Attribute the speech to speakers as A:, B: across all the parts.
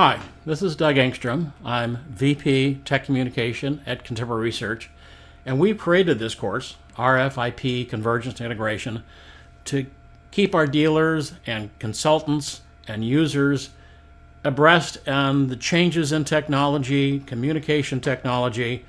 A: Hi, this is Doug Engstrom. I'm VP Tech Communication at Contemporary Research, and we created this course, RF IP Convergence Integration, to keep our dealers and consultants and users abreast on the changes in technology, communication technology,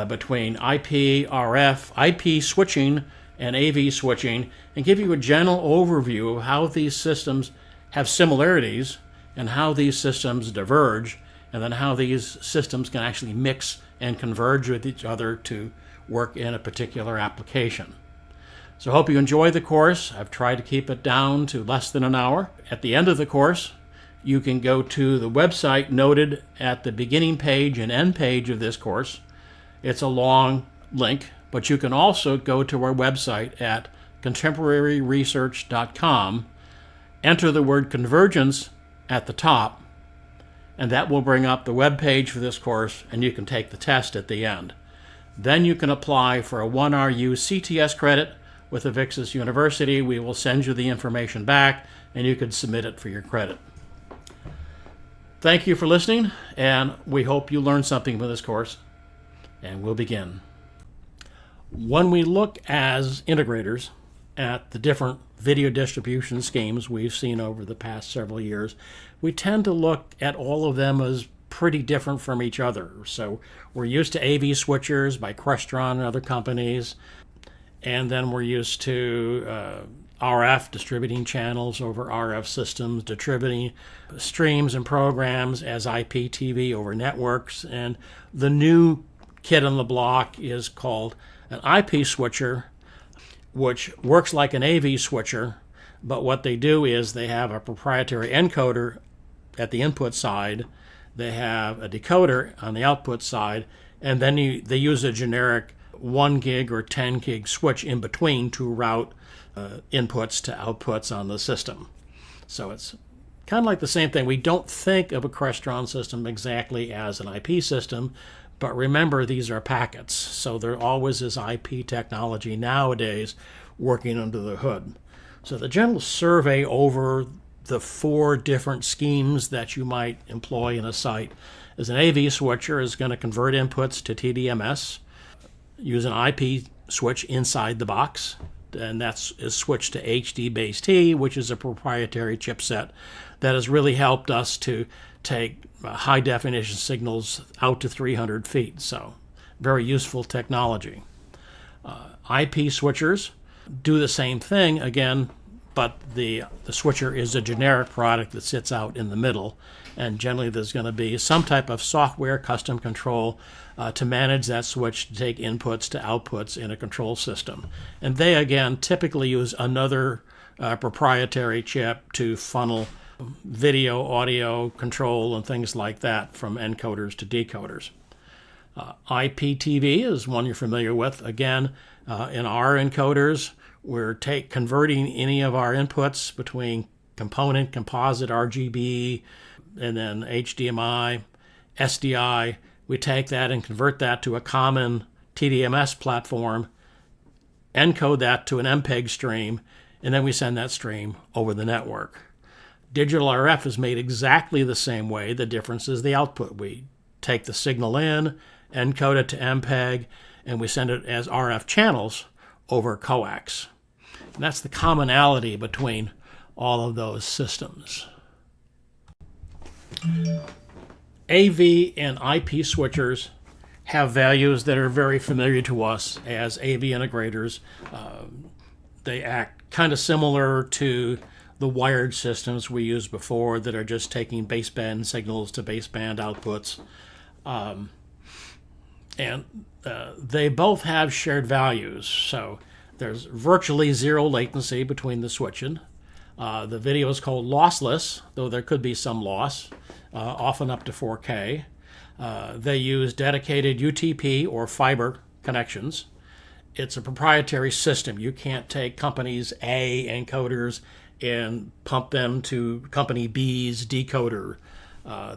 A: between IP, RF, IP switching, and AV switching, and give you a general overview of how these systems have similarities and how these systems diverge, and then how these systems can actually mix and converge with each other to work in a particular application. So I hope you enjoy the course. I've tried to keep it down to less than an hour. At the end of the course, you can go to the website noted at the beginning page and end page of this course. It's a long link, but you can also go to our website at contemporaryresearch.com, enter the word convergence at the top, and that will bring up the web page for this course, and you can take the test at the end. Then you can apply for a 1RU CTS credit with Avixis University. We will send you the information back, and you can submit it for your credit. Thank you for listening, and we hope you learned something from this course, and we'll begin. When we look as integrators at the different video distribution schemes we've seen over the past several years, we tend to look at all of them as pretty different from each other. So we're used to AV switchers by Crestron and other companies, and then we're used to RF, distributing channels over RF systems, distributing streams and programs as IPTV over networks, and the new kid on the block is called an IP switcher, which works like an AV switcher, but what they do is they have a proprietary encoder at the input side, they have a decoder on the output side, and then they use a generic 1 gig or 10 gig switch in between to route inputs to outputs on the system. So it's kind of like the same thing. We don't think of a Crestron system exactly as an IP system, but remember, these are packets, so there always is IP technology nowadays working under the hood. So the general survey over the 4 different schemes that you might employ in a site is an AV switcher is going to convert inputs to TDMS, use an IP switch inside the box, and that's switched to HDTV, which is a proprietary chipset that has really helped us to take high definition signals out to 300 feet. So very useful technology. IP switchers do the same thing again, but the switcher is a generic product that sits out in the middle, and generally there's going to be some type of software custom control to manage that switch to take inputs to outputs in a control system. And they again typically use another proprietary chip to funnel video, audio control, and things like that from encoders to decoders. IPTV is one you're familiar with. Again, in our encoders, we're converting any of our inputs between component, composite, RGB, and then HDMI, SDI. We take that and convert that to a common TDMS platform, encode that to an MPEG stream, and then we send that stream over the network. Digital RF is made exactly the same way. The difference is the output. We take the signal in, encode it to MPEG, and we send it as RF channels over coax. And that's the commonality between all of those systems. AV and IP switchers have values that are very familiar to us as AV integrators. They act kind of similar to the wired systems we used before that are just taking baseband signals to baseband outputs. They both have shared values. So there's virtually zero latency between the switching. The video is called lossless, though there could be some loss, often up to 4K. They use dedicated UTP or fiber connections. It's a proprietary system. You can't take company's A encoders and pump them to company B's decoder.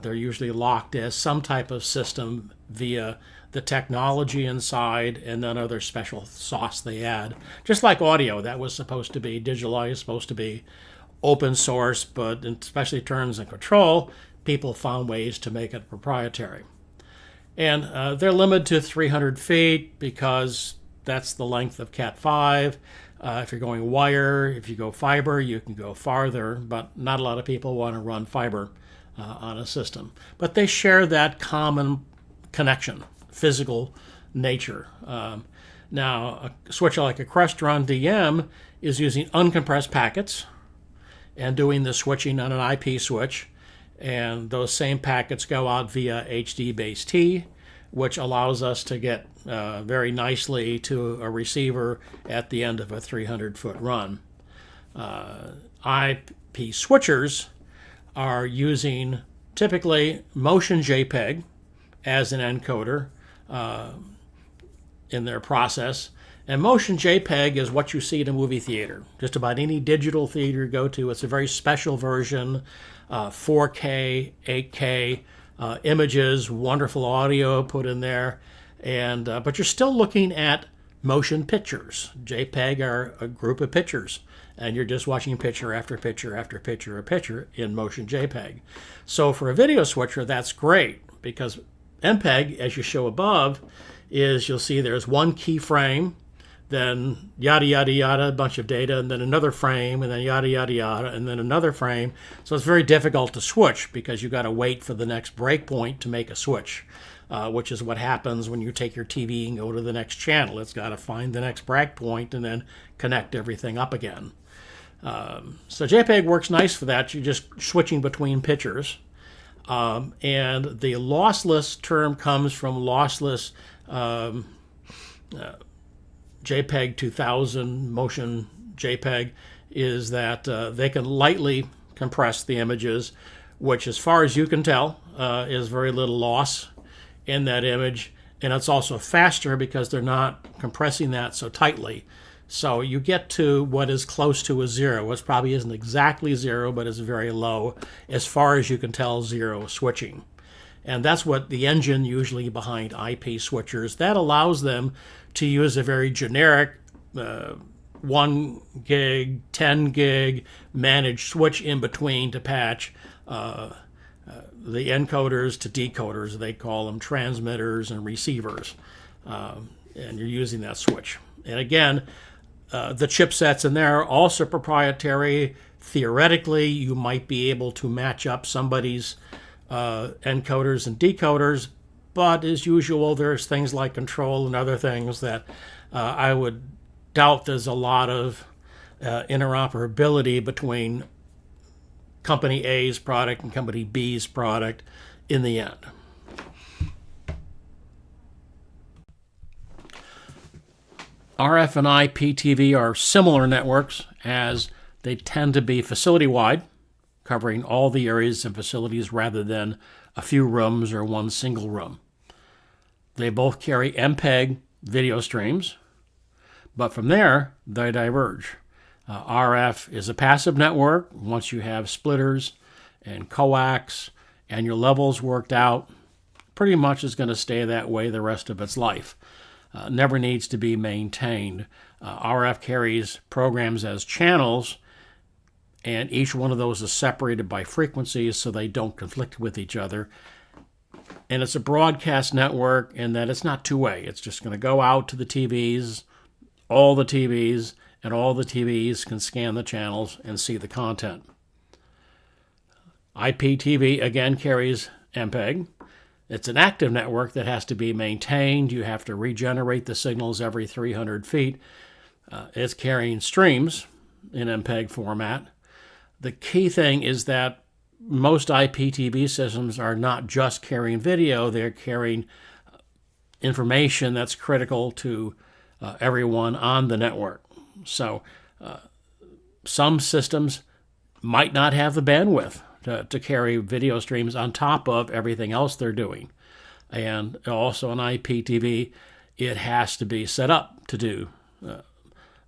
A: They're usually locked as some type of system via the technology inside and then other special sauce they add. Just like audio, that was supposed to be, digital audio is supposed to be open source, but especially terms and control, people found ways to make it proprietary. And they're limited to 300 feet because that's the length of Cat5. If you're going wire, if you go fiber, you can go farther, but not a lot of people want to run fiber on a system. But they share that common connection, physical nature. Now, a switch like a Crestron DM is using uncompressed packets and doing the switching on an IP switch. And those same packets go out via HD-T, which allows us to get very nicely to a receiver at the end of a 300-foot run. IP switchers are using typically motion JPEG as an encoder in their process. And motion JPEG is what you see in a movie theater. Just about any digital theater you go to, it's a very special version, 4K, 8K images, wonderful audio put in there, and but you're still looking at motion pictures. JPEG are a group of pictures, and you're just watching picture after picture after picture or picture in motion JPEG. So for a video switcher, that's great, because MPEG, as you show above, is you'll see there's one keyframe, then yada, yada, yada, a bunch of data, and then another frame, and then yada, yada, yada, and then another frame. So it's very difficult to switch because you've got to wait for the next breakpoint to make a switch, which is what happens when you take your TV and go to the next channel. It's got to find the next breakpoint and then connect everything up again. So JPEG works nice for that. You're just switching between pictures. And the lossless term comes from lossless JPEG 2000 motion JPEG, is that they can lightly compress the images, which as far as you can tell is very little loss in that image, and it's also faster because they're not compressing that so tightly. So you get to what is close to a zero, which probably isn't exactly zero, but is very low, as far as you can tell, zero switching. And that's what the engine usually behind IP switchers, that allows them to use a very generic 1 gig, 10 gig managed switch in between to patch the encoders to decoders. They call them transmitters and receivers. And you're using that switch. And again, the chipsets in there are also proprietary. Theoretically, you might be able to match up somebody's encoders and decoders, but as usual, there's things like control and other things that I would doubt there's a lot of interoperability between company A's product and company B's product in the end. RF and IPTV are similar networks, as they tend to be facility-wide, covering all the areas and facilities rather than a few rooms or one single room. They both carry MPEG video streams, but from there, they diverge. RF is a passive network. Once you have splitters and coax and your levels worked out, pretty much is going to stay that way the rest of its life. Never needs to be maintained. RF carries programs as channels, and each one of those is separated by frequencies so they don't conflict with each other. And it's a broadcast network in that it's not two-way. It's just going to go out to the TVs, all the TVs, and all the TVs can scan the channels and see the content. IPTV, again, carries MPEG. It's an active network that has to be maintained. You have to regenerate the signals every 300 feet. It's carrying streams in MPEG format. The key thing is that most IPTV systems are not just carrying video, they're carrying information that's critical to everyone on the network. So some systems might not have the bandwidth to carry video streams on top of everything else they're doing. And also on IPTV, it has to be set up to do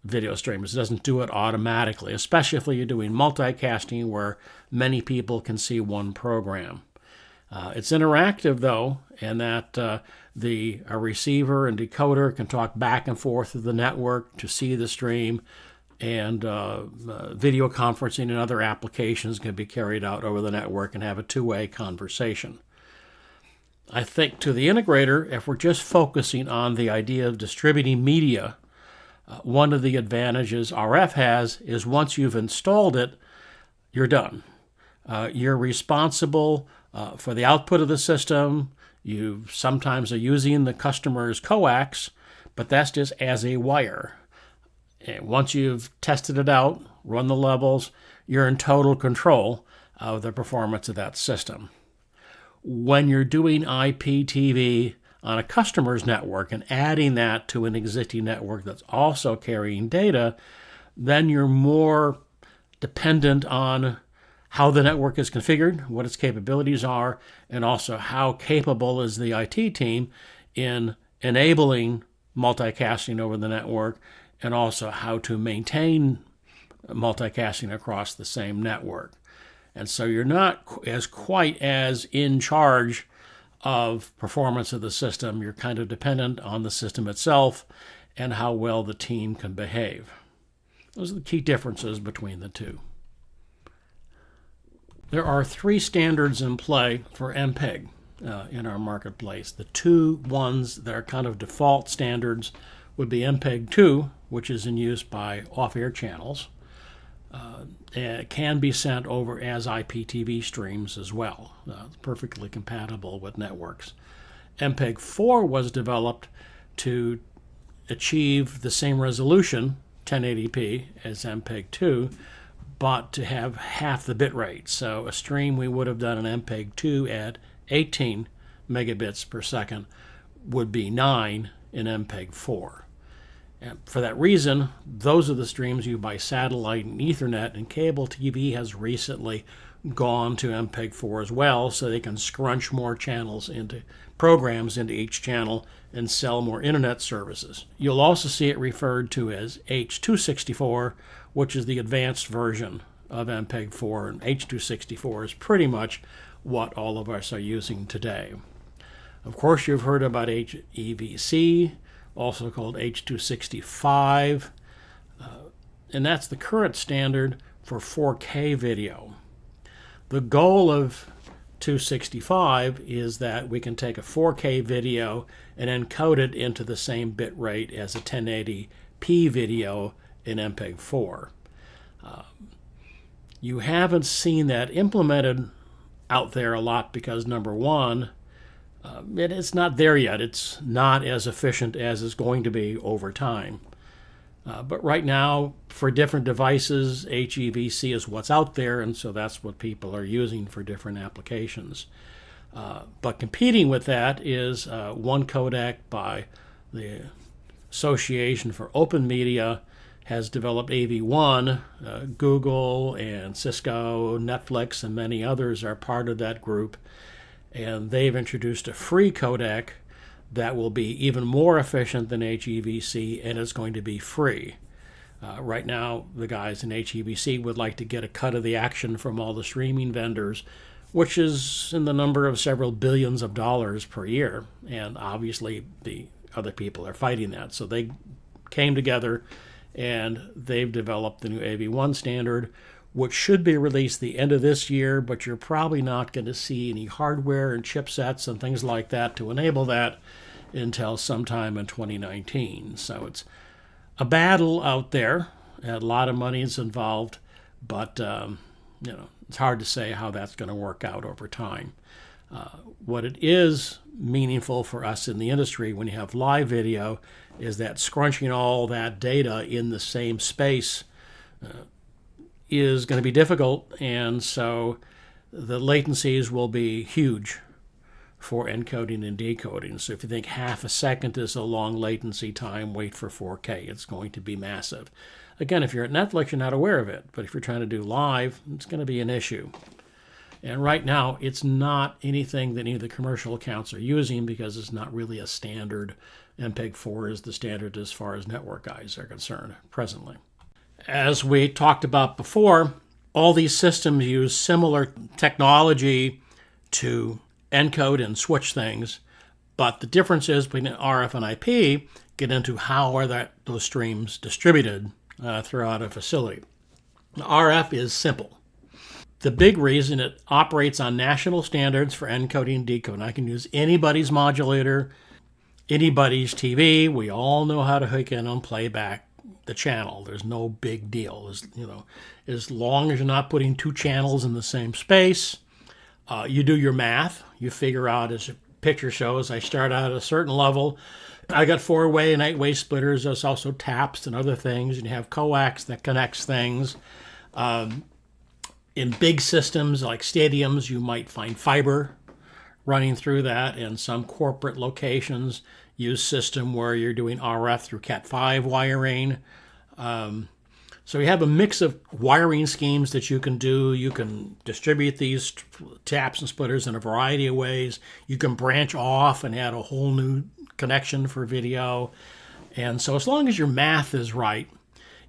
A: video streams. It doesn't do it automatically, especially if you're doing multicasting where many people can see one program. It's interactive, though, in that a receiver and decoder can talk back and forth through the network to see the stream, and video conferencing and other applications can be carried out over the network and have a two-way conversation. I think to the integrator, if we're just focusing on the idea of distributing media, one of the advantages RF has is once you've installed it, you're done. You're responsible for the output of the system. You sometimes are using the customer's coax, but that's just as a wire. And once you've tested it out, run the levels, you're in total control of the performance of that system. When you're doing IPTV on a customer's network and adding that to an existing network that's also carrying data, then you're more dependent on how the network is configured, what its capabilities are, and also how capable is the IT team in enabling multicasting over the network, and also how to maintain multicasting across the same network. And so you're not quite as in charge of performance of the system. You're kind of dependent on the system itself and how well the team can behave. Those are the key differences between the two. There are three standards in play for MPEG in our marketplace. The two ones that are kind of default standards would be MPEG 2, which is in use by off-air channels. It can be sent over as IPTV streams as well. It's perfectly compatible with networks. MPEG 4 was developed to achieve the same resolution, 1080p, as MPEG 2, but to have half the bit rate. So a stream we would have done in MPEG 2 at 18 megabits per second would be 9 in MPEG 4. And for that reason, those are the streams used by satellite and Ethernet, and cable TV has recently gone to MPEG 4 as well, so they can scrunch more channels into programs into each channel and sell more internet services. You'll also see it referred to as H.264, which is the advanced version of MPEG 4, and H.264 is pretty much what all of us are using today. Of course, you've heard about HEVC, also called H.265, and that's the current standard for 4K video. The goal of 265 is that we can take a 4K video and encode it into the same bit rate as a 1080p video in MPEG 4. You haven't seen that implemented out there a lot because, number one, it's not there yet. It's not as efficient as it's going to be over time. But right now, for different devices, HEVC is what's out there, and so that's what people are using for different applications. But competing with that is one codec by the Association for Open Media has developed AV1. Google and Cisco, Netflix, and many others are part of that group. And they've introduced a free codec that will be even more efficient than HEVC, and it's going to be free. Right now, the guys in HEVC would like to get a cut of the action from all the streaming vendors, which is in the number of several billions of dollars per year. And obviously, the other people are fighting that. So they came together, and they've developed the new AV1 standard, which should be released the end of this year, but you're probably not going to see any hardware and chipsets and things like that to enable that until sometime in 2019. So it's a battle out there. A lot of money is involved, but it's hard to say how that's going to work out over time. What it is meaningful for us in the industry when you have live video is that scrunching all that data in the same space is going to be difficult, and so the latencies will be huge for encoding and decoding. So if you think half a second is a long latency time, wait for 4K. It's going to be massive. Again, if you're at Netflix, you're not aware of it, but if you're trying to do live, it's going to be an issue. And right now, it's not anything that any of the commercial accounts are using because it's not really a standard. MPEG 4 is the standard as far as network guys are concerned presently. As we talked about before, all these systems use similar technology to encode and switch things, but the differences between RF and IP get into how are those streams distributed throughout a facility. RF is simple. The big reason it operates on national standards for encoding and decoding. I can use anybody's modulator, anybody's TV. We all know how to hook in and play back the channel. There's no big deal. As long as you're not putting two channels in the same space, you do your math. You figure out, as the picture shows, I start out at a certain level. I got 4-way and 8-way splitters. There's also taps and other things. And you have coax that connects things. In big systems like stadiums, you might find fiber running through that. And some corporate locations use system where you're doing RF through Cat5 wiring. So you have a mix of wiring schemes that you can do. You can distribute these taps and splitters in a variety of ways. You can branch off and add a whole new connection for video. And so as long as your math is right,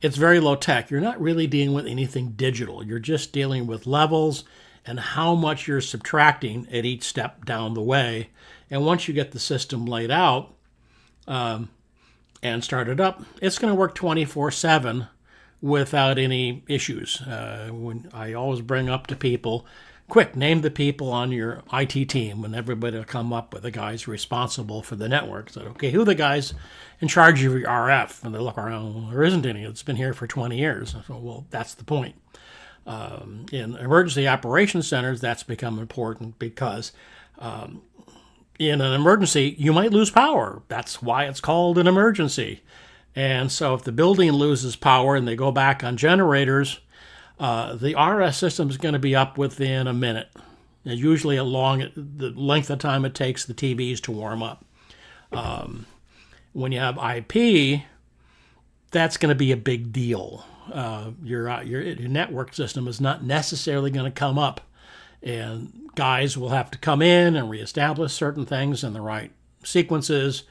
A: it's very low tech. You're not really dealing with anything digital. You're just dealing with levels and how much you're subtracting at each step down the way. And once you get the system laid out and started up, it's going to work 24/7 without any issues. When I always bring up to people, quick, name the people on your IT team, and everybody will come up with the guys responsible for the network. So, okay, who are the guys in charge of your RF? And they look around, well, there isn't any. It's been here for 20 years. So, well, that's the point. In emergency operations centers, that's become important because in an emergency, you might lose power. That's why it's called an emergency. And so if the building loses power and they go back on generators, the RF system is going to be up within a minute. And usually the length of time it takes the TVs to warm up. When you have IP, that's going to be a big deal. Your network system is not necessarily going to come up. And guys will have to come in and reestablish certain things in the right sequences.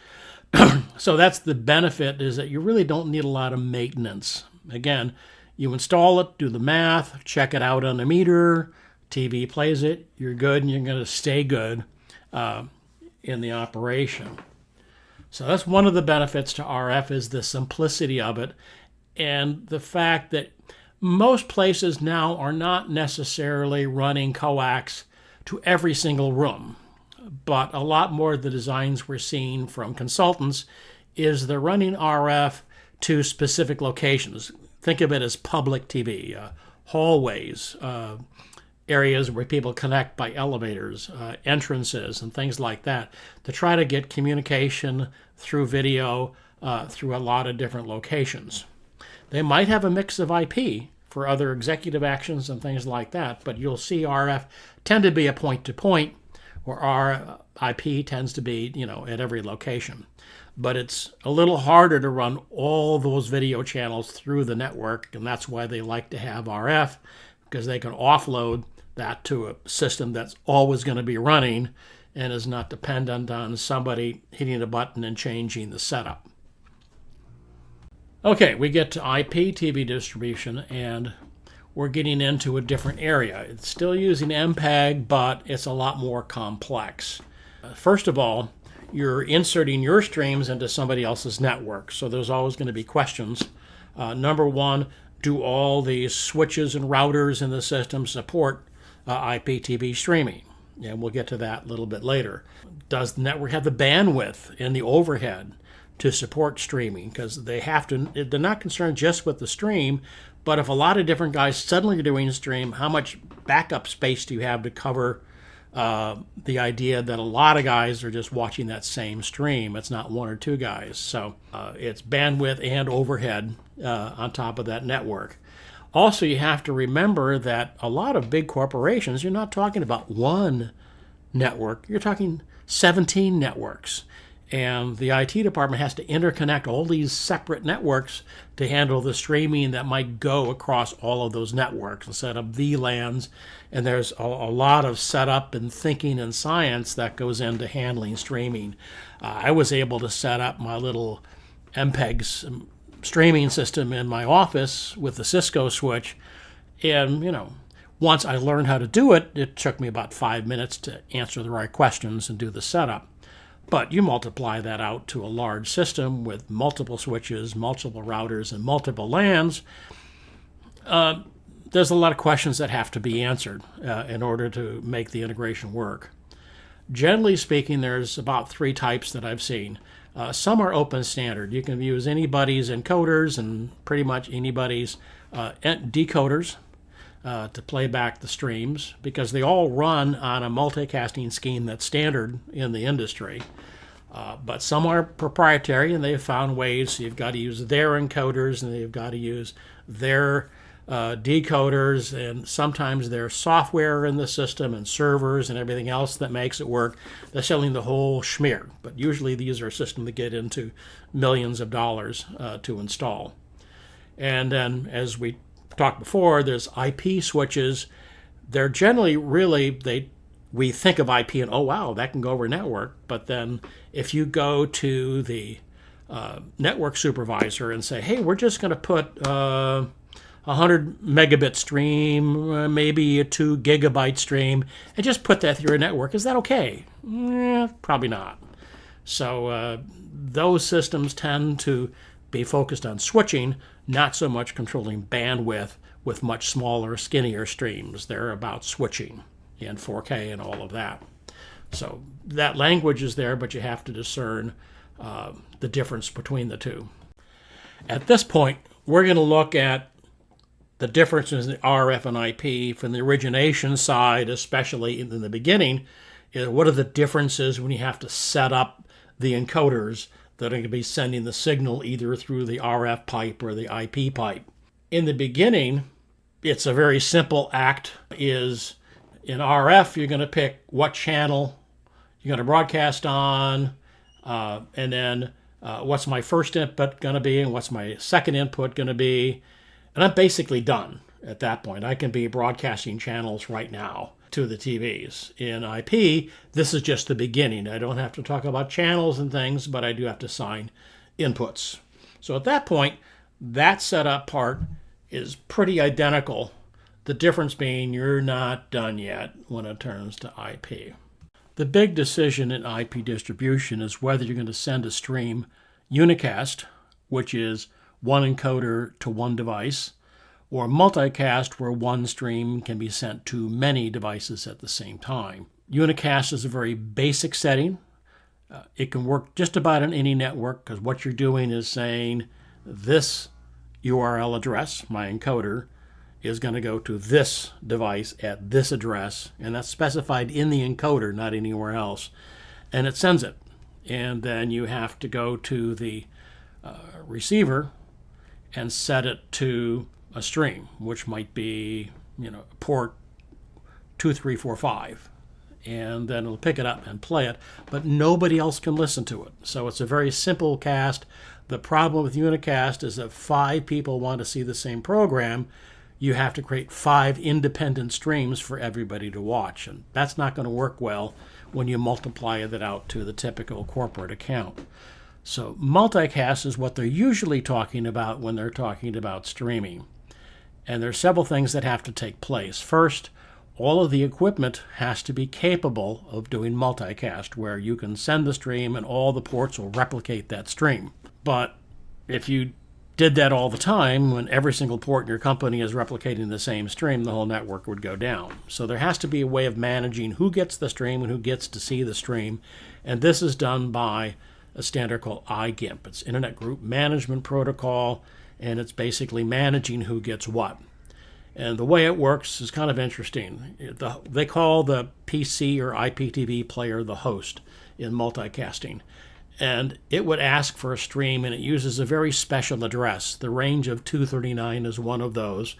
A: So that's the benefit, is that you really don't need a lot of maintenance. Again, you install it, do the math, check it out on the meter, TV plays it, you're good, and you're going to stay good in the operation. So that's one of the benefits to RF, is the simplicity of it, and the fact that most places now are not necessarily running coax to every single room. But a lot more of the designs we're seeing from consultants is they're running RF to specific locations. Think of it as public TV, hallways, areas where people connect by elevators, entrances, and things like that, to try to get communication through video through a lot of different locations. They might have a mix of IP for other executive actions and things like that, but you'll see RF tend to be a point-to-point, where our IP tends to be, at every location. But it's a little harder to run all those video channels through the network, and that's why they like to have RF, because they can offload that to a system that's always going to be running and is not dependent on somebody hitting a button and changing the setup. Okay, we get to IP TV distribution, and we're getting into a different area. It's still using MPEG, but it's a lot more complex. First of all, you're inserting your streams into somebody else's network, so there's always going to be questions. Number one, do all these switches and routers in the system support IPTV streaming? And we'll get to that a little bit later. Does the network have the bandwidth and the overhead to support streaming? Because they're not concerned just with the stream, but if a lot of different guys suddenly are doing a stream, how much backup space do you have to cover the idea that a lot of guys are just watching that same stream? It's not one or two guys. So it's bandwidth and overhead on top of that network. Also, you have to remember that a lot of big corporations, you're not talking about one network, you're talking 17 networks. And the IT department has to interconnect all these separate networks to handle the streaming that might go across all of those networks and set up VLANs. And there's a lot of setup and thinking and science that goes into handling streaming. I was able to set up my little MPEG streaming system in my office with the Cisco switch. And, once I learned how to do it, it took me about 5 minutes to answer the right questions and do the setup. But you multiply that out to a large system with multiple switches, multiple routers, and multiple LANs, there's a lot of questions that have to be answered in order to make the integration work. Generally speaking, there's about 3 types that I've seen. Some are open standard. You can use anybody's encoders and pretty much anybody's decoders to play back the streams, because they all run on a multicasting scheme that's standard in the industry. But some are proprietary, and they've found ways. So you've got to use their encoders, and they've got to use their decoders, and sometimes there's software in the system and servers and everything else that makes it work. They're selling the whole schmear, but usually these are systems that get into millions of dollars to install. And then, as we talked before, there's IP switches. They're generally we think of IP and, oh wow, that can go over network, but then if you go to the network supervisor and say, hey, we're just going to put 100 megabit stream, maybe a 2 gigabyte stream, and just put that through your network. Is that okay? Probably not. So those systems tend to be focused on switching, not so much controlling bandwidth with much smaller, skinnier streams. They're about switching in 4K and all of that. So that language is there, but you have to discern the difference between the two. At this point, we're going to look at the differences in RF and IP from the origination side, especially in the beginning. What are the differences when you have to set up the encoders that are going to be sending the signal either through the RF pipe or the IP pipe? In the beginning, it's a very simple act. In RF, you're going to pick what channel you're going to broadcast on, and then what's my first input going to be and what's my second input going to be. And I'm basically done at that point. I can be broadcasting channels right now to the TVs. In IP, this is just the beginning. I don't have to talk about channels and things, but I do have to assign inputs. So at that point, that setup part is pretty identical. The difference being you're not done yet when it turns to IP. The big decision in IP distribution is whether you're going to send a stream unicast, which is one encoder to one device, or multicast, where one stream can be sent to many devices at the same time. Unicast is a very basic setting. It can work just about on any network, because what you're doing is saying this URL address, my encoder, is going to go to this device at this address, and that's specified in the encoder, not anywhere else, and it sends it. And then you have to go to the receiver and set it to a stream, which might be, port 2345, and then it'll pick it up and play it, but nobody else can listen to it. So it's a very simple cast. The problem with Unicast is that 5 people want to see the same program. You have to create 5 independent streams for everybody to watch, and that's not going to work well when you multiply that out to the typical corporate account. So multicast is what they're usually talking about when they're talking about streaming. And there's several things that have to take place. First, all of the equipment has to be capable of doing multicast, where you can send the stream and all the ports will replicate that stream. But if you did that all the time, when every single port in your company is replicating the same stream, the whole network would go down. So there has to be a way of managing who gets the stream and who gets to see the stream. And this is done by a standard called IGIMP. It's Internet Group Management Protocol, and it's basically managing who gets what. And the way it works is kind of interesting. They call the PC or IPTV player the host in multicasting. And it would ask for a stream, and it uses a very special address. The range of 239 is one of those.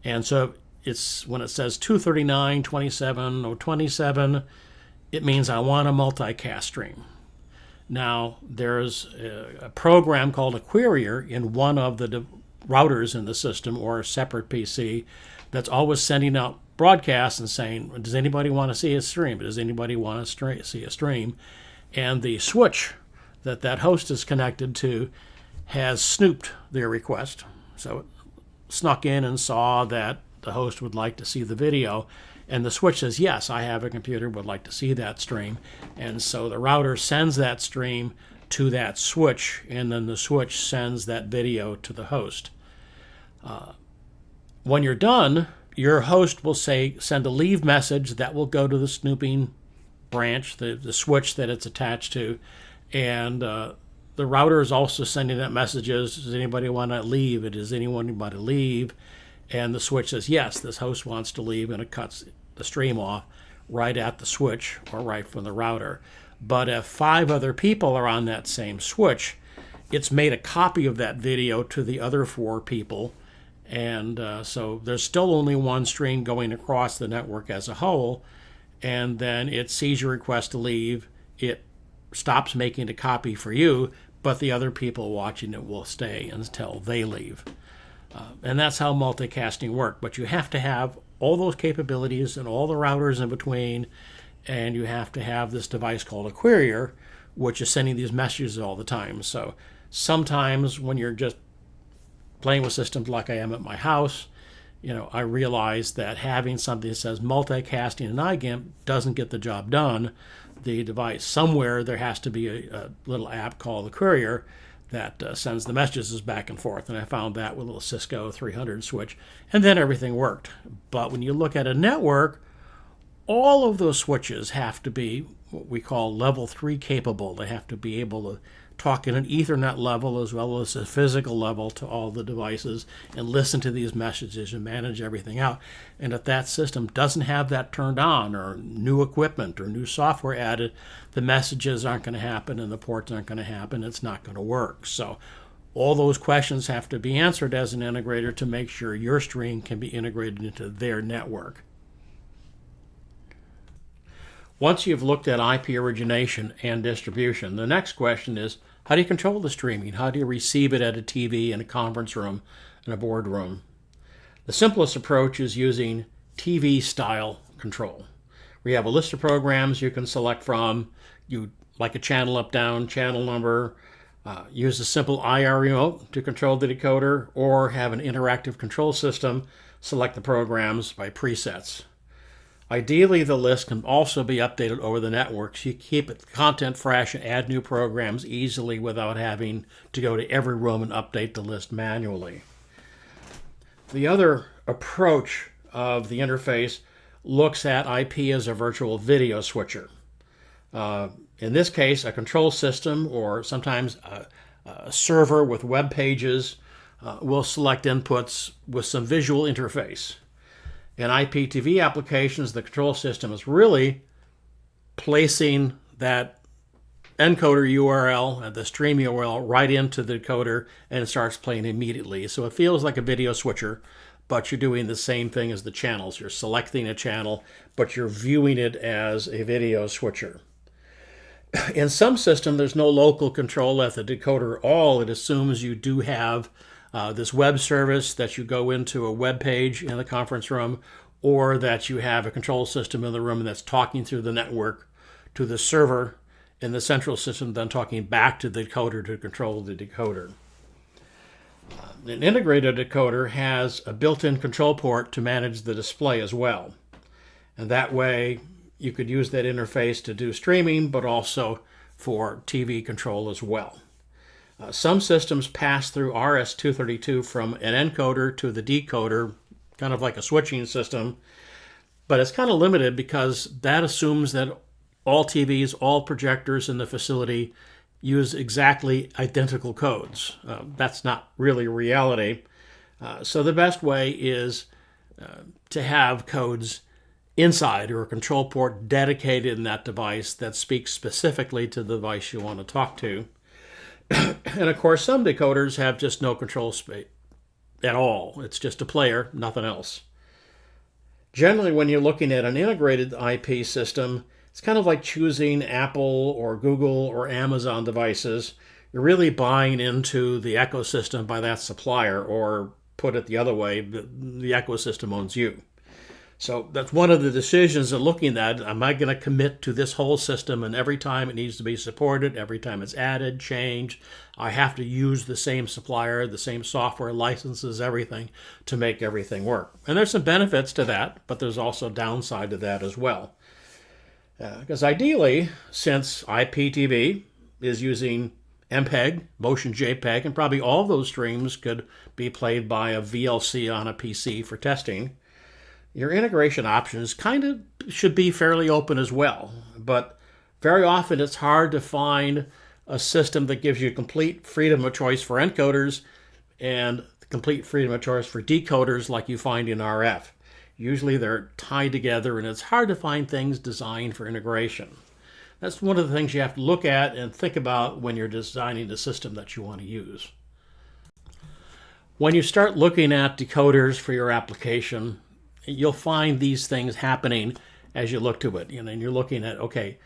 A: And so it's when it says 239, 27, or 27, it means I want a multicast stream. Now, there's a program called a querier in one of the routers in the system, or a separate PC, that's always sending out broadcasts and saying, does anybody want to see a stream? Does anybody want to see a stream? And the switch that host is connected to has snooped their request. So it snuck in and saw that the host would like to see the video, And the switch says, yes, I have a computer, would like to see that stream. And so the router sends that stream to that switch, and then the switch sends that video to the host. When you're done, your host will send a leave message that will go to the snooping branch, the switch that it's attached to. And the router is also sending that messages, does anybody want to leave? Does anyone want to leave? And the switch says, yes, this host wants to leave, and it cuts the stream off right at the switch or right from the router. But if 5 other people are on that same switch, it's made a copy of that video to the other 4 people. And so there's still only one stream going across the network as a whole. And then it sees your request to leave. It stops making a copy for you, but the other people watching it will stay until they leave. And that's how multicasting works. But you have to have all those capabilities and all the routers in between, and you have to have this device called a courier, which is sending these messages all the time. So sometimes when you're just playing with systems like I am at my house, I realize that having something that says multicasting and iGIMP doesn't get the job done. The device, somewhere there has to be a little app called the courier that sends the messages back and forth. And I found that with a little Cisco 300 switch, and then everything worked. But when you look at a network, all of those switches have to be what we call level 3 capable. They have to be able to talk in an Ethernet level as well as a physical level to all the devices and listen to these messages and manage everything out. And if that system doesn't have that turned on, or new equipment or new software added, the messages aren't going to happen and the ports aren't going to happen. It's not going to work. So all those questions have to be answered as an integrator to make sure your stream can be integrated into their network. Once you've looked at IP origination and distribution, the next question is, how do you control the streaming? How do you receive it at a TV, in a conference room, in a boardroom? The simplest approach is using TV-style control. We have a list of programs you can select from. You like a channel up, down, channel number, use a simple IR remote to control the decoder, or have an interactive control system, select the programs by presets. Ideally, the list can also be updated over the network, so you keep it content fresh and add new programs easily without having to go to every room and update the list manually. The other approach of the interface looks at IP as a virtual video switcher. In this case, a control system, or sometimes a server with web pages, will select inputs with some visual interface. In IPTV applications, the control system is really placing that encoder URL and the stream URL right into the decoder, and it starts playing immediately. So it feels like a video switcher, but you're doing the same thing as the channels. You're selecting a channel, but you're viewing it as a video switcher. In some system, there's no local control at the decoder at all. It assumes you do have this web service, that you go into a web page in the conference room, or that you have a control system in the room that's talking through the network to the server in the central system, then talking back to the decoder to control the decoder. An integrated decoder has a built-in control port to manage the display as well. And that way you could use that interface to do streaming, but also for TV control as well. Some systems pass through RS-232 from an encoder to the decoder, kind of like a switching system, but it's kind of limited because that assumes that all TVs, all projectors in the facility use exactly identical codes. That's not really reality. So the best way is to have codes inside, or a control port dedicated in that device that speaks specifically to the device you want to talk to. And of course, some decoders have just no control space at all. It's just a player, nothing else. Generally, when you're looking at an integrated IP system, it's kind of like choosing Apple or Google or Amazon devices. You're really buying into the ecosystem by that supplier, or put it the other way, the ecosystem owns you. So that's one of the decisions of looking at, am I going to commit to this whole system, and every time it needs to be supported, every time it's added, changed, I have to use the same supplier, the same software licenses, everything to make everything work. And there's some benefits to that, but there's also downside to that as well. Because ideally, since IPTV is using MPEG, motion JPEG, and probably all of those streams could be played by a VLC on a PC for testing, your integration options kind of should be fairly open as well. But very often it's hard to find a system that gives you complete freedom of choice for encoders and complete freedom of choice for decoders like you find in RF. Usually they're tied together, and it's hard to find things designed for integration. That's one of the things you have to look at and think about when you're designing the system that you want to use. When you start looking at decoders for your application, you'll find these things happening as you look to it. And you're looking at, okay,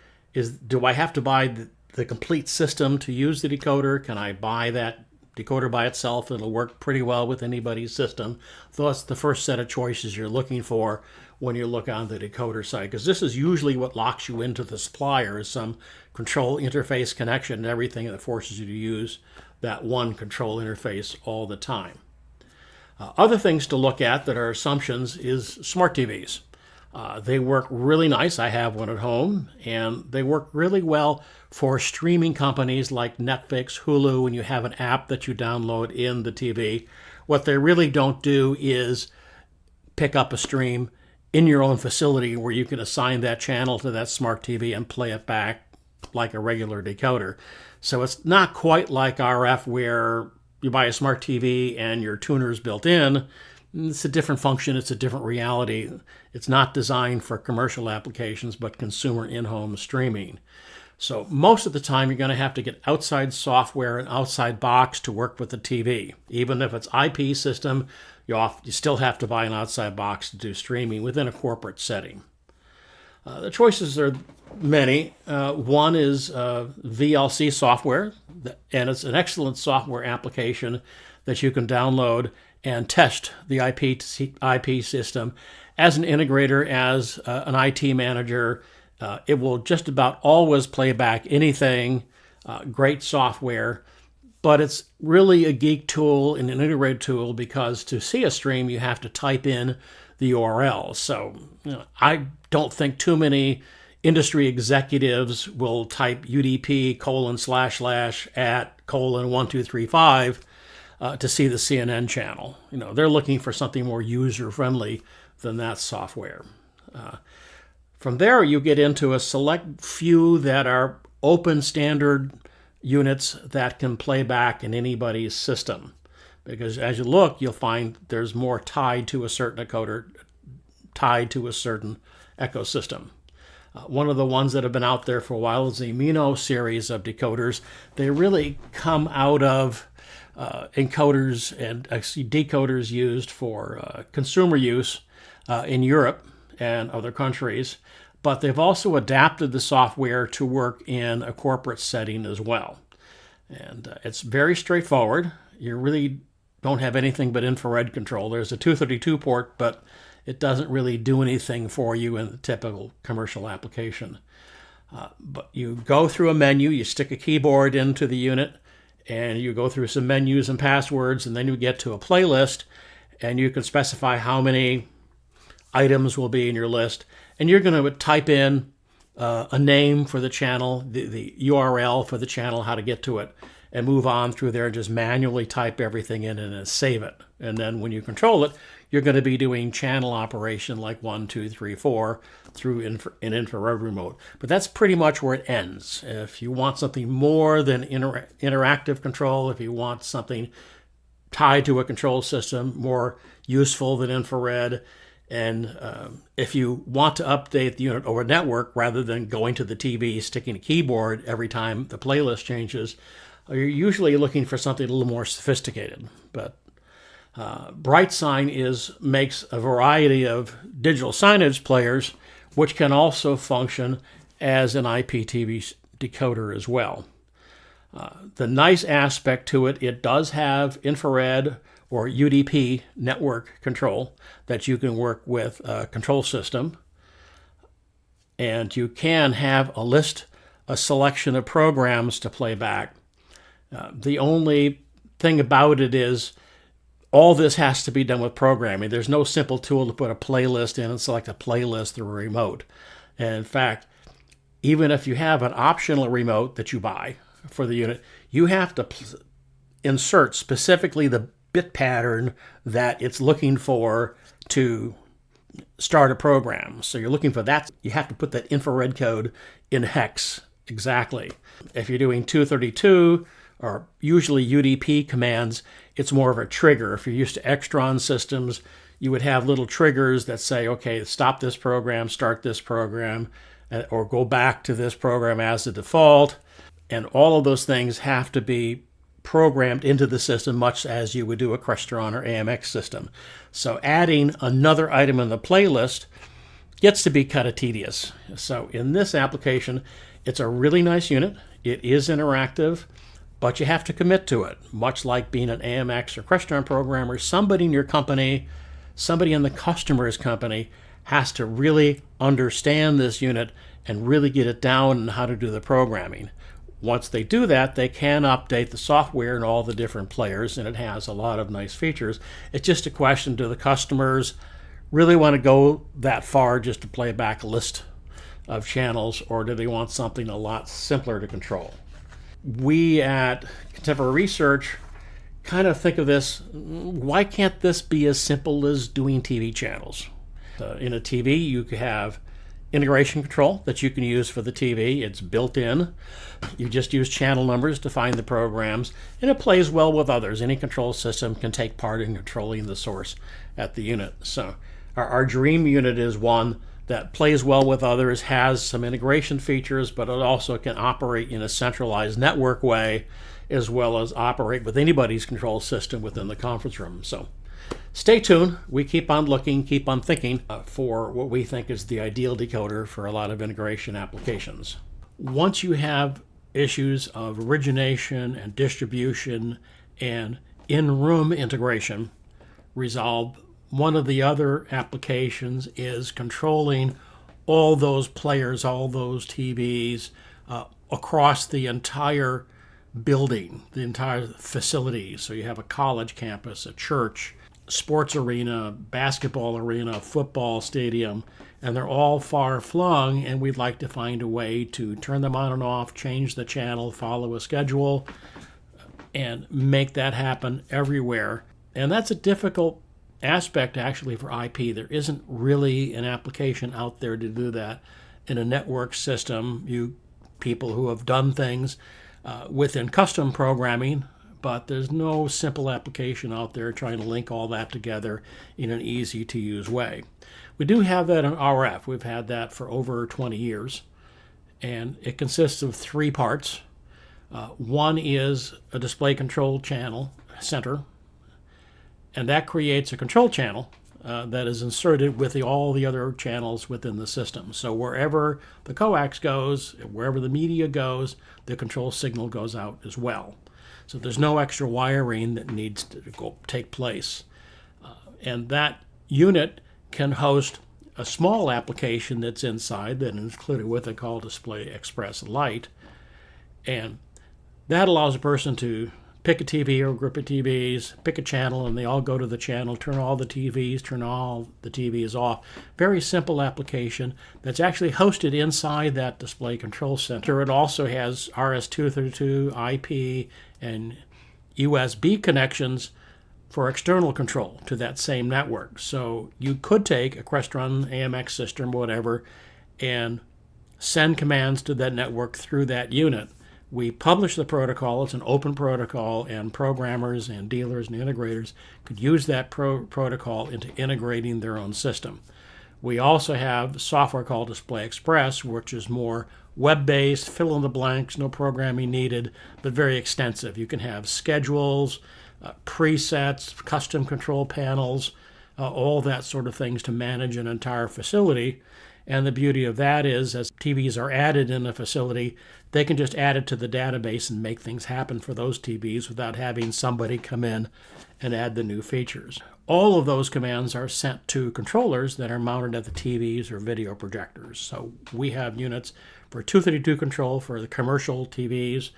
A: do I have to buy the complete system to use the decoder? Can I buy that decoder by itself? It'll work pretty well with anybody's system. So that's the first set of choices you're looking for when you look on the decoder side, because this is usually what locks you into the supplier, is some control interface connection and everything that forces you to use that one control interface all the time. Other things to look at that are assumptions is smart TVs. They work really nice. I have one at home, and they work really well for streaming companies like Netflix, Hulu, when you have an app that you download in the TV. What they really don't do is pick up a stream in your own facility where you can assign that channel to that smart TV and play it back like a regular decoder. So it's not quite like RF where you buy a smart TV and your tuner's built in. It's a different function. It's a different reality. It's not designed for commercial applications, but consumer in-home streaming. So most of the time, you're going to have to get outside software and outside box to work with the TV. Even if it's IP system, you still have to buy an outside box to do streaming within a corporate setting. The choices are many. One is VLC software, and it's an excellent software application that you can download and test the IP system as an integrator, as an IT manager. It will just about always play back anything. Great software, but it's really a geek tool and an integrated tool, because to see a stream, you have to type in the URL. So I don't think too many industry executives will type UDP:// to see the CNN channel. They're looking for something more user-friendly than that software. From there, you get into a select few that are open standard units that can play back in anybody's system. Because as you look, you'll find there's more tied to a certain decoder, tied to a certain ecosystem. One of the ones that have been out there for a while is the Mino series of decoders. They really come out of encoders and decoders used for consumer use in Europe and other countries, but they've also adapted the software to work in a corporate setting as well. And it's very straightforward. You really don't have anything but infrared control. There's a 232 port, but it doesn't really do anything for you in the typical commercial application. But you go through a menu, you stick a keyboard into the unit, and you go through some menus and passwords, and then you get to a playlist, and you can specify how many items will be in your list, and you're going to type in a name for the channel, the URL for the channel, how to get to it, and move on through there and just manually type everything in and then save it. And then when you control it, you're going to be doing channel operation like 1, 2, 3, 4 through an infrared remote. But that's pretty much where it ends. If you want something more than interactive control, if you want something tied to a control system, more useful than infrared, and if you want to update the unit over network rather than going to the TV, sticking a keyboard every time the playlist changes, you're usually looking for something a little more sophisticated. But BrightSign makes a variety of digital signage players, which can also function as an IPTV decoder as well. The nice aspect to it, it does have infrared or UDP network control that you can work with a control system. And you can have a selection of programs to play back. The only thing about it is all this has to be done with programming. There's no simple tool to put a playlist in and select a playlist through a remote. And in fact, even if you have an optional remote that you buy for the unit, you have to insert specifically the bit pattern that it's looking for to start a program. So you're looking for that. You have to put that infrared code in hex exactly. If you're doing 232 or usually UDP commands, it's more of a trigger. If you're used to Extron systems, you would have little triggers that say, okay, stop this program, start this program, or go back to this program as the default. And all of those things have to be programmed into the system, much as you would do a Crestron or AMX system. So adding another item in the playlist gets to be kind of tedious. So in this application, it's a really nice unit. It is interactive, but you have to commit to it. Much like being an AMX or Crestron programmer, somebody in your company, somebody in the customer's company has to really understand this unit and really get it down and how to do the programming. Once they do that, they can update the software and all the different players, and it has a lot of nice features. It's just a question, do the customers really want to go that far just to play back a list of channels, or do they want something a lot simpler to control? We at Contemporary Research kind of think of this, why can't this be as simple as doing TV channels? In a TV, you could have integration control that you can use for the TV. It's built in. You just use channel numbers to find the programs, and it plays well with others. Any control system can take part in controlling the source at the unit. So our dream unit is one that plays well with others, has some integration features, but it also can operate in a centralized network way, as well as operate with anybody's control system within the conference room. So stay tuned. We keep on looking, keep on thinking for what we think is the ideal decoder for a lot of integration applications. Once you have issues of origination and distribution and in-room integration resolved, one of the other applications is controlling all those players, all those TVs across the entire building, the entire facility. So you have a college campus, a church, sports arena, basketball arena, football stadium, and they're all far flung, and we'd like to find a way to turn them on and off, change the channel, follow a schedule, and make that happen everywhere. And that's a difficult aspect actually for IP. There isn't really an application out there to do that in a network system. You people who have done things within custom programming, but there's no simple application out there trying to link all that together in an easy to use way. We do have that in RF. We've had that for over 20 years, and it consists of three parts. One is a display control channel center, and that creates a control channel that is inserted with all the other channels within the system. So wherever the coax goes, wherever the media goes, the control signal goes out as well. So there's no extra wiring that needs to take place. And that unit can host a small application that's inside that is included with it called Display Express Lite. And that allows a person to pick a TV or a group of TVs, pick a channel, and they all go to the channel, turn all the TVs, turn all the TVs off. Very simple application that's actually hosted inside that display control center. It also has RS-232, IP, and USB connections for external control to that same network. So you could take a Crestron AMX system, whatever, and send commands to that network through that unit. We publish the protocol. It's an open protocol, and programmers and dealers and integrators could use that protocol into integrating their own system. We also have software called Display Express, which is more web-based, fill in the blanks, no programming needed, but very extensive. You can have schedules, presets, custom control panels, all that sort of things to manage an entire facility. And the beauty of that is, as TVs are added in a facility, they can just add it to the database and make things happen for those TVs without having somebody come in and add the new features. All of those commands are sent to controllers that are mounted at the TVs or video projectors. So we have units for 232 control for the commercial TVs.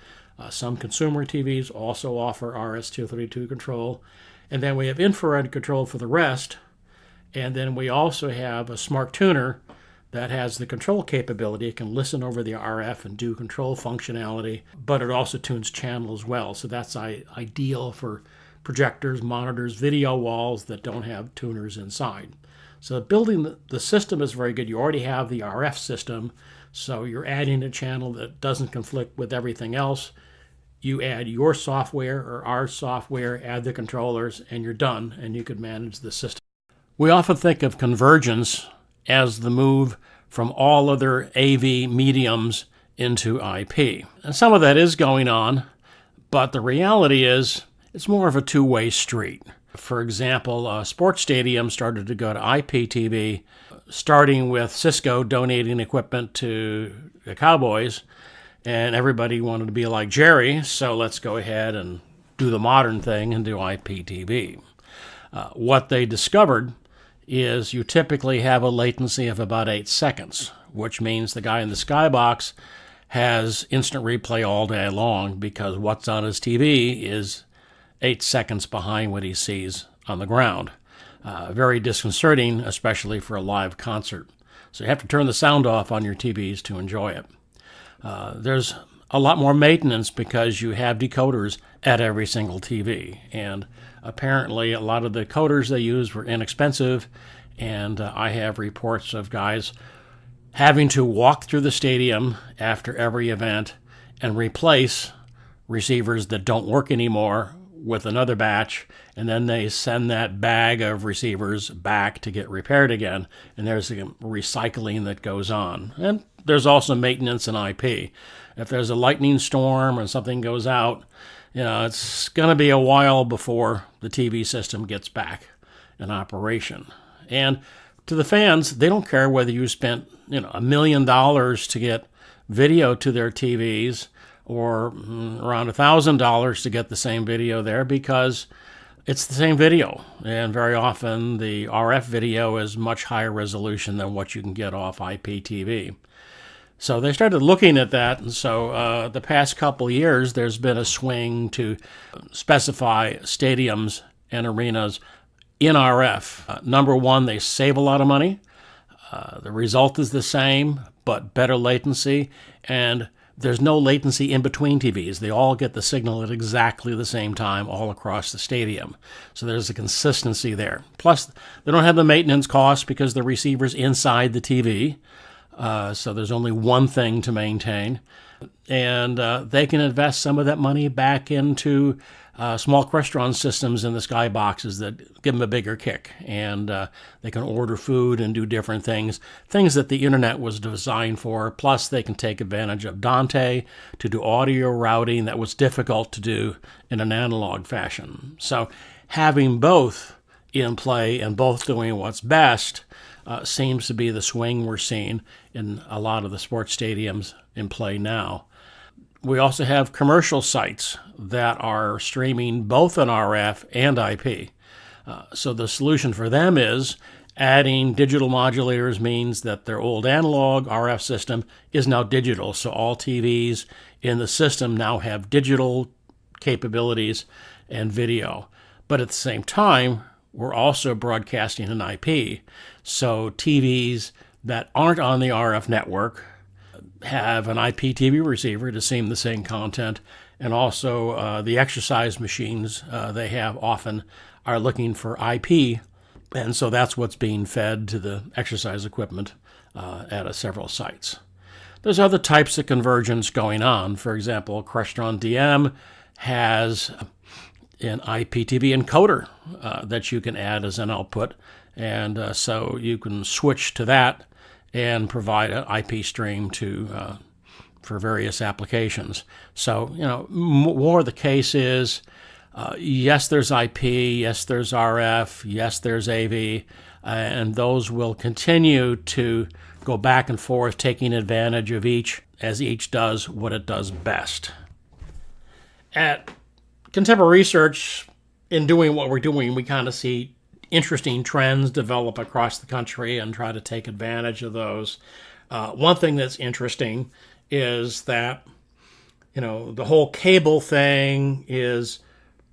A: Some consumer TVs also offer RS-232 control. And then we have infrared control for the rest. And then we also have a smart tuner that has the control capability. It can listen over the RF and do control functionality, but it also tunes channel as well. So that's ideal for projectors, monitors, video walls that don't have tuners inside. So building the system is very good. You already have the RF system, so you're adding a channel that doesn't conflict with everything else. You add your software or our software, add the controllers, and you're done, and you could manage the system. We often think of convergence as the move from all other AV mediums into IP. And some of that is going on, but the reality is it's more of a two-way street. For example, sports stadiums started to go to IPTV, starting with Cisco donating equipment to the Cowboys, and everybody wanted to be like Jerry, so let's go ahead and do the modern thing and do IPTV. What they discovered is you typically have a latency of about 8 seconds, which means the guy in the skybox has instant replay all day long because what's on his TV is 8 seconds behind what he sees on the ground. Very disconcerting, especially for a live concert. So you have to turn the sound off on your TVs to enjoy it. There's a lot more maintenance because you have decoders at every single TV. And apparently a lot of the coders they used were inexpensive, and I have reports of guys having to walk through the stadium after every event and replace receivers that don't work anymore with another batch, and then they send that bag of receivers back to get repaired again, and there's a recycling that goes on. And there's also maintenance in IP. If there's a lightning storm or something goes out, it's going to be a while before the TV system gets back in operation. And to the fans, they don't care whether you spent $1 million to get video to their TVs or around $1,000 to get the same video there, because it's the same video. And very often the RF video is much higher resolution than what you can get off IPTV. So they started looking at that, and so the past couple of years there's been a swing to specify stadiums and arenas in RF. Number one, they save a lot of money. The result is the same, but better latency, and there's no latency in between TVs. They all get the signal at exactly the same time all across the stadium. So there's a consistency there. Plus, they don't have the maintenance costs because the receiver's inside the TV. So there's only one thing to maintain. And they can invest some of that money back into small restaurant systems in the skyboxes that give them a bigger kick. And they can order food and do different things that the internet was designed for. Plus, they can take advantage of Dante to do audio routing that was difficult to do in an analog fashion. So having both in play and both doing what's best seems to be the swing we're seeing in a lot of the sports stadiums in play now. We also have commercial sites that are streaming both on RF and IP. So the solution for them is adding digital modulators means that their old analog RF system is now digital. So all TVs in the system now have digital capabilities and video. But at the same time, we're also broadcasting an IP. So TVs that aren't on the RF network have an IPTV receiver to see the same content, and also the exercise machines they have often are looking for IP, and so that's what's being fed to the exercise equipment at several sites. There's other types of convergence going on. For example, Crestron DM has an IPTV encoder that you can add as an output, and so you can switch to that and provide an IP stream for various applications. So, more the case is, yes, there's IP, yes, there's RF, yes, there's AV, and those will continue to go back and forth, taking advantage of each as each does what it does best. At Contemporary Research, in doing what we're doing, we kind of see interesting trends develop across the country and try to take advantage of those. One thing that's interesting is that, the whole cable thing is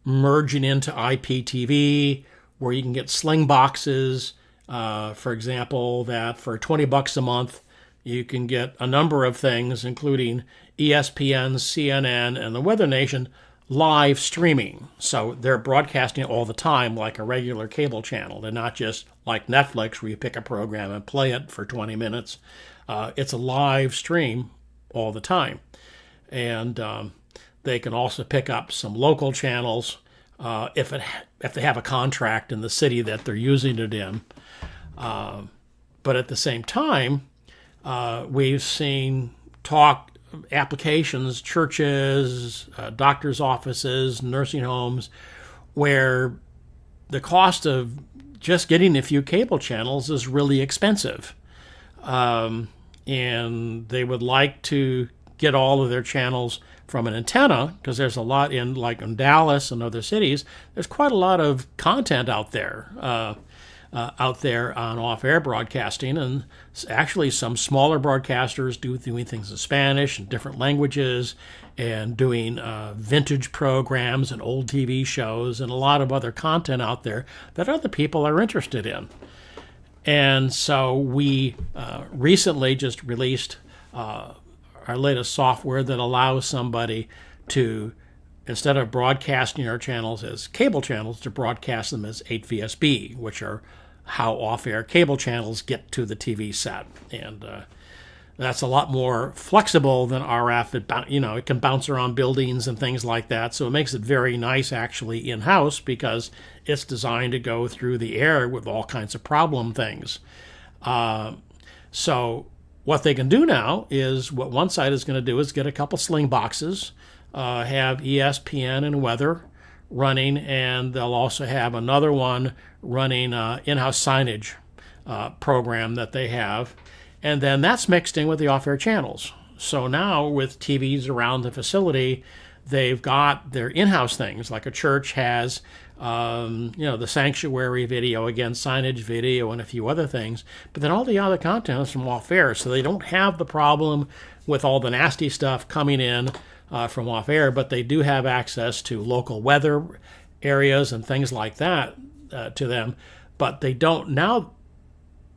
A: merging into IPTV, where you can get sling boxes, for example, that for $20 a month, you can get a number of things, including ESPN, CNN, and the Weather Nation live streaming. So they're broadcasting all the time like a regular cable channel. They're not just like Netflix where you pick a program and play it for 20 minutes. It's a live stream all the time. And they can also pick up some local channels if they have a contract in the city that they're using it in. But at the same time, we've seen applications, churches, doctors' offices, nursing homes, where the cost of just getting a few cable channels is really expensive. And they would like to get all of their channels from an antenna, because there's a lot in Dallas and other cities. There's quite a lot of content out there on off-air broadcasting, and actually some smaller broadcasters doing things in Spanish and different languages, and doing vintage programs and old TV shows and a lot of other content out there that other people are interested in. And so we recently just released our latest software that allows somebody to, instead of broadcasting our channels as cable channels, to broadcast them as 8VSB, which are how off-air cable channels get to the TV set. And that's a lot more flexible than RF. It can bounce around buildings and things like that. So it makes it very nice actually in-house, because it's designed to go through the air with all kinds of problem things. So what they can do now is, what one side is going to do is get a couple sling boxes, have ESPN and weather running, and they'll also have another one running in-house signage program that they have. And then that's mixed in with the off-air channels. So now with TVs around the facility, they've got their in-house things, like a church has the sanctuary video, again, signage video, and a few other things. But then all the other content is from off-air, so they don't have the problem with all the nasty stuff coming in from off-air, but they do have access to local weather areas and things like that to them. But they don't now.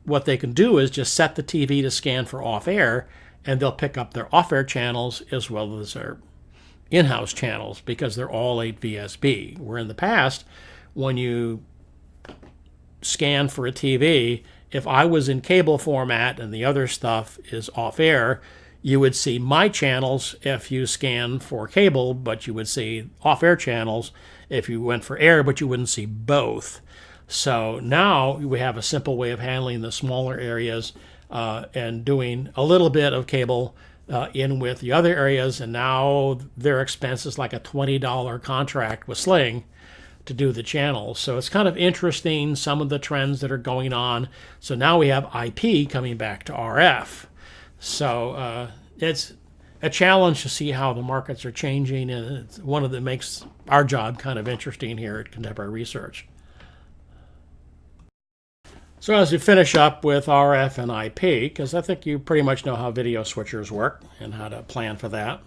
A: What they can do is just set the TV to scan for off-air, and they'll pick up their off-air channels as well as their in-house channels, because they're all 8VSB. Where in the past, when you scan for a TV, if I was in cable format and the other stuff is off-air, you would see my channels if you scan for cable, but you would see off-air channels if you went for air, but you wouldn't see both. So now we have a simple way of handling the smaller areas and doing a little bit of cable in with the other areas, and now their expense is like a $20 contract with Sling to do the channels. So it's kind of interesting, some of the trends that are going on. So now we have IP coming back to RF. So it's a challenge to see how the markets are changing, and it's one of that makes our job kind of interesting here at Contemporary Research. So as we finish up with RF and IP, because I think you pretty much know how video switchers work and how to plan for that.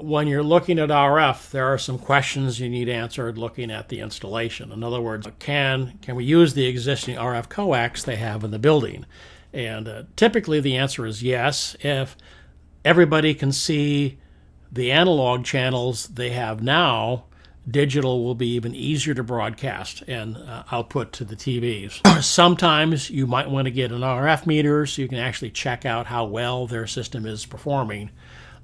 A: When you're looking at RF, there are some questions you need answered looking at the installation. In other words, can we use the existing RF coax they have in the building? And typically the answer is yes. If everybody can see the analog channels they have now, digital will be even easier to broadcast and output to the TVs. Sometimes you might want to get an RF meter so you can actually check out how well their system is performing.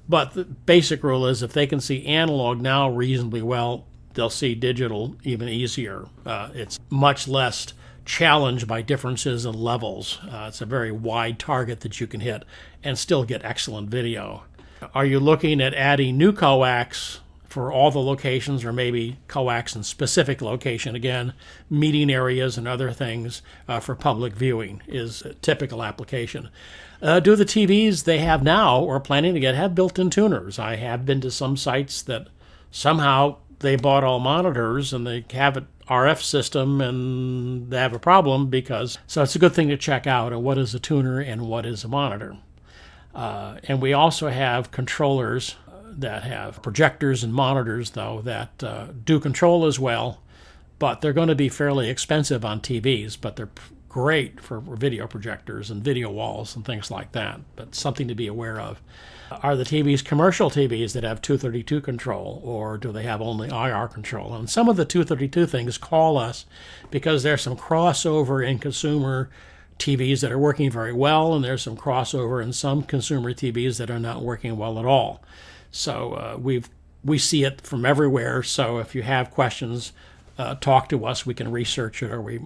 A: But the basic rule is if they can see analog now reasonably well, they'll see digital even easier. It's much less challenged by differences in levels. It's a very wide target that you can hit and still get excellent video. Are you looking at adding new coax for all the locations, or maybe coax in specific location. Again, meeting areas and other things for public viewing is a typical application. Do the TVs they have now or planning to get have built-in tuners? I have been to some sites that somehow they bought all monitors and they have an RF system and they have a problem so it's a good thing to check out what is a tuner and what is a monitor. And we also have controllers that have projectors and monitors, though, that do control as well, but they're going to be fairly expensive on TVs, but they're great for video projectors and video walls and things like that, but something to be aware of. Are the TVs commercial TVs that have 232 control, or do they have only IR control? And some of the 232 things call us because there's some crossover in consumer TVs that are working very well, and there's some crossover in some consumer TVs that are not working well at all. So we see it from everywhere. So if you have questions, talk to us. We can research it, or we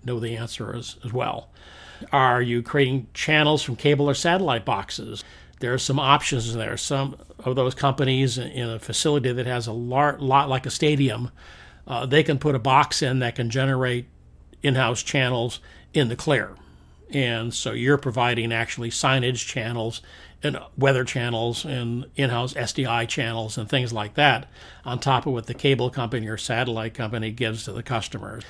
A: know the answer as well. Are you creating channels from cable or satellite boxes? There are some options there. Some of those companies in a facility that has a lot like a stadium, they can put a box in that can generate in-house channels in the clear. And so you're providing actually signage channels and weather channels and in-house SDI channels and things like that on top of what the cable company or satellite company gives to the customers.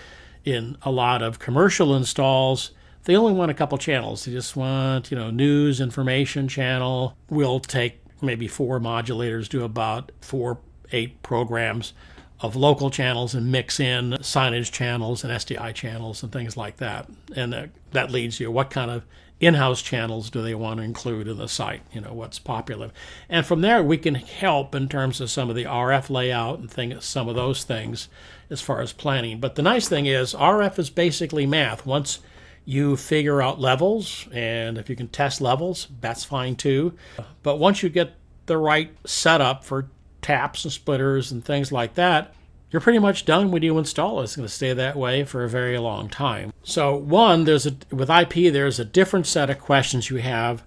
A: In a lot of commercial installs, they only want a couple channels. They just want, news, information channel. We'll take maybe 4 modulators, do about 4-8 programs of local channels and mix in signage channels and SDI channels and things like that. And that leads you, what kind of in-house channels do they want to include in the site? What's popular. And from there, we can help in terms of some of the RF layout and some of those things as far as planning. But the nice thing is RF is basically math. Once you figure out levels, and if you can test levels, that's fine too. But once you get the right setup for taps and splitters and things like that, you're pretty much done when you install it. It's going to stay that way for a very long time. So with IP, there's a different set of questions you have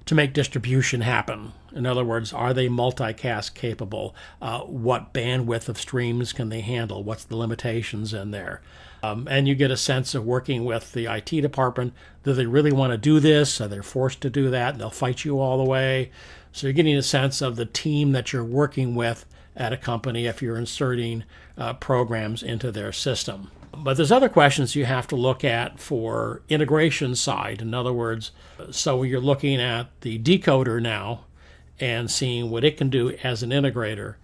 A: to make distribution happen. In other words, are they multicast capable? What bandwidth of streams can they handle? What's the limitations in there? And you get a sense of working with the IT department. Do they really want to do this? Are they forced to do that? And they'll fight you all the way. So you're getting a sense of the team that you're working with at a company if you're inserting programs into their system. But there's other questions you have to look at for integration side. In other words, so you're looking at the decoder now and seeing what it can do as an integrator.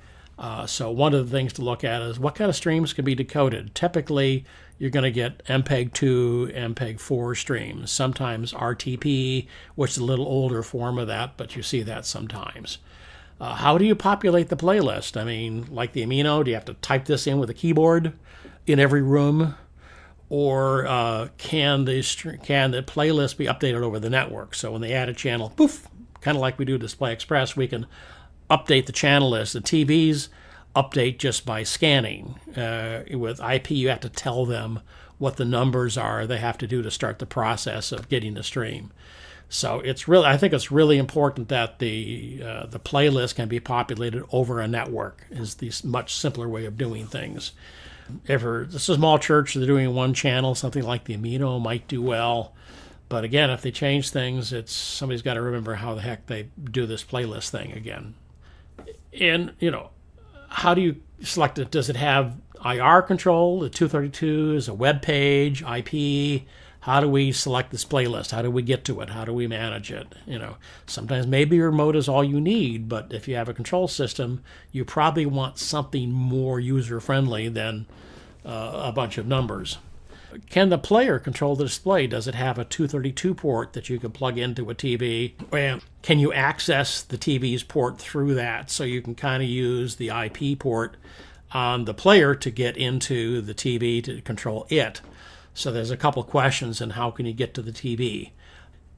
A: So one of the things to look at is what kind of streams can be decoded. Typically, you're going to get MPEG 2, MPEG 4 streams, sometimes RTP, which is a little older form of that, but you see that sometimes. How do you populate the playlist? I mean, like the Amino, do you have to type this in with a keyboard in every room? Or can the playlist be updated over the network? So when they add a channel, poof, kind of like we do Display Express, we can update the channel list. The TVs update just by scanning. With IP, you have to tell them what the numbers are they have to do to start the process of getting the stream. So I think it's really important that the playlist can be populated over a network. Is the much simpler way of doing things. If it's a small church, they're doing one channel, something like the Amino might do well. But again, if they change things, somebody's got to remember how the heck they do this playlist thing again. And, how do you select it? Does it have IR control? The 232 is a web page, IP. How do we select this playlist? How do we get to it? How do we manage it? Sometimes maybe your remote is all you need, but if you have a control system, you probably want something more user-friendly than a bunch of numbers. Can the player control the display? Does it have a 232 port that you can plug into a TV? And can you access the TV's port through that? So you can kind of use the IP port on the player to get into the TV to control it. So there's a couple questions in how can you get to the TV.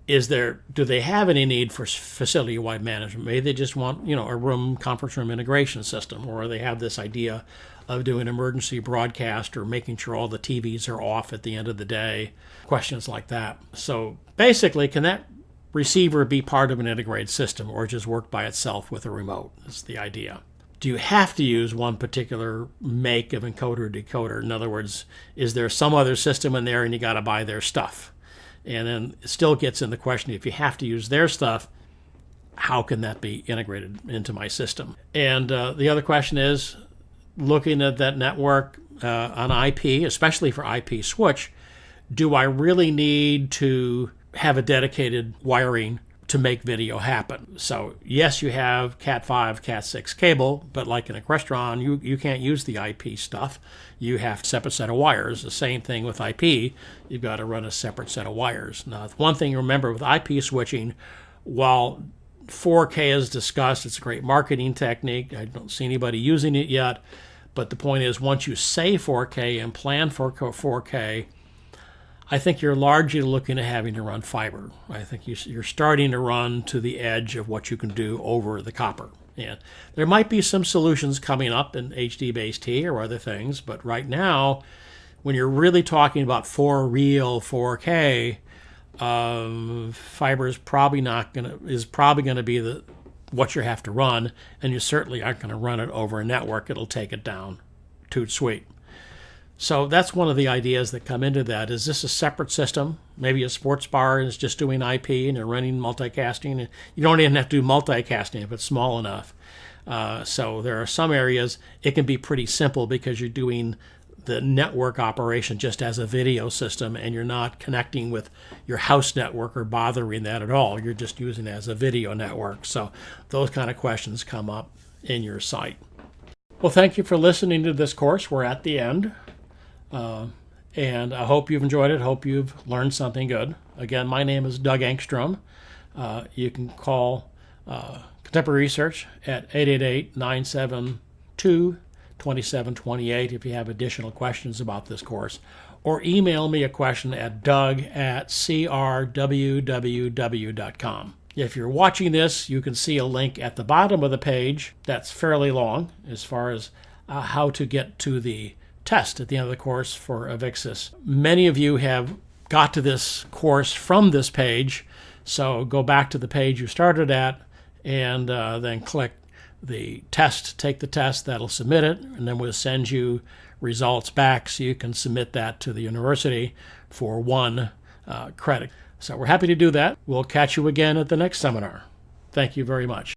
A: Do they have any need for facility-wide management? Maybe they just want, a room, conference room integration system, or they have this idea of doing emergency broadcast or making sure all the TVs are off at the end of the day, questions like that. So basically, can that receiver be part of an integrated system or just work by itself with a remote is the idea. do you have to use one particular make of encoder or decoder? In other words, is there some other system in there and you got to buy their stuff? And then it still gets in the question, if you have to use their stuff, how can that be integrated into my system? And the other question is, looking at that network on IP, especially for IP switch, do I really need to have a dedicated wiring to make video happen? So yes, you have Cat5, Cat6 cable, but like in a restaurant, you can't use the IP stuff. You have a separate set of wires. The same thing with IP. You've got to run a separate set of wires. Now, one thing to remember with IP switching, while 4K is discussed, it's a great marketing technique. I don't see anybody using it yet. But the point is, once you say 4K and plan for 4K, I think you're largely looking at having to run fiber. I think you're starting to run to the edge of what you can do over the copper. And there might be some solutions coming up in HD-based or other things, but right now, when you're really talking about real 4K, fiber is probably going to be what you have to run, and you certainly aren't going to run it over a network. It'll take it down. Toot sweet. So that's one of the ideas that come into that. Is this a separate system? Maybe a sports bar is just doing IP and you're running multicasting. You don't even have to do multicasting if it's small enough. So there are some areas it can be pretty simple because you're doing the network operation just as a video system and you're not connecting with your house network or bothering that at all. You're just using it as a video network. So those kind of questions come up in your site. Well, thank you for listening to this course. We're at the end. And I hope you've enjoyed it. Hope you've learned something good. Again, my name is Doug Engstrom. You can call Contemporary Research at 888-972-2728 if you have additional questions about this course, or email me a question at doug@crwww.com. If you're watching this, you can see a link at the bottom of the page that's fairly long as far as how to get to the test at the end of the course for Avixis. Many of you have got to this course from this page, so go back to the page you started at and then click the test, take the test, that'll submit it, and then we'll send you results back so you can submit that to the university for 1 credit. So we're happy to do that. We'll catch you again at the next seminar. Thank you very much.